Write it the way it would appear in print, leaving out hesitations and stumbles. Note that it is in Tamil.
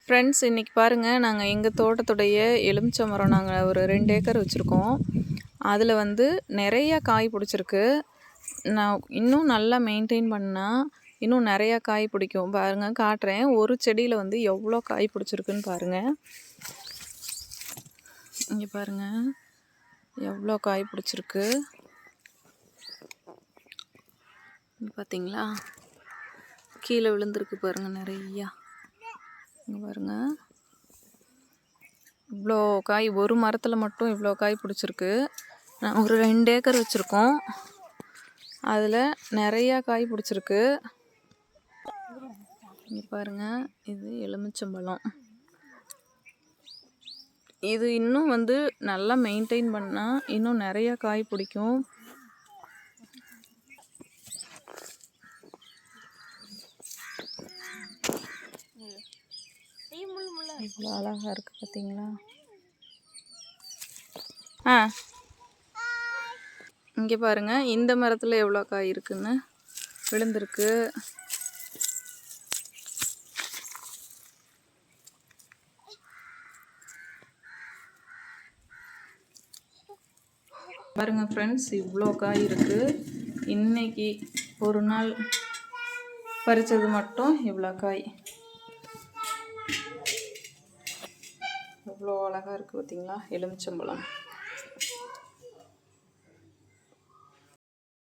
ஃப்ரெண்ட்ஸ், இன்றைக்கி பாருங்கள், நாங்கள் எங்கள் தோட்டத்துடைய எலுமிச்சை மரம் நாங்கள் ஒரு 2 ஏக்கர் வச்சுருக்கோம். அதில் வந்து நிறையா காய் பிடிச்சிருக்கு. நான் இன்னும் நல்லா மெயின்டைன் பண்ணால் இன்னும் நிறையா காய் பிடிக்கும். பாருங்கள், காட்டுறேன். ஒரு செடியில் வந்து எவ்வளோ காய் பிடிச்சிருக்குன்னு பாருங்கள். இங்கே பாருங்கள், எவ்வளோ காய் பிடிச்சிருக்கு பார்த்தீங்களா? கீழே விழுந்திருக்கு பாருங்கள் நிறையா. இங்கே பாருங்கள், இவ்வளோ காய் ஒரு மரத்தில் மட்டும் இவ்வளோ காய் பிடிச்சிருக்கு. நான் ஒரு 2 ஏக்கர் வச்சுருக்கோம். அதில் நிறையா காய் பிடிச்சிருக்கு. இங்கே பாருங்கள், இது எலுமிச்சம்பழம். இது இன்னும் வந்து நல்லா மெயின்டைன் பண்ணால் இன்னும் நிறையா காய் பிடிக்கும். இவ்வளோ அழகாக இருக்குது பார்த்தீங்களா? இங்கே பாருங்கள், இந்த மரத்தில் எவ்வளோ காய் இருக்குன்னு விழுந்திருக்கு. பாருங்கள் ஃப்ரெண்ட்ஸ், இவ்வளோ காய் இருக்குது. இன்னைக்கு ஒரு நாள் பறித்தது மட்டும் இவ்வளோ காய். எவ்வளோ அழகாக இருக்குது பார்த்தீங்களா எலுமிச்சம்பழம்.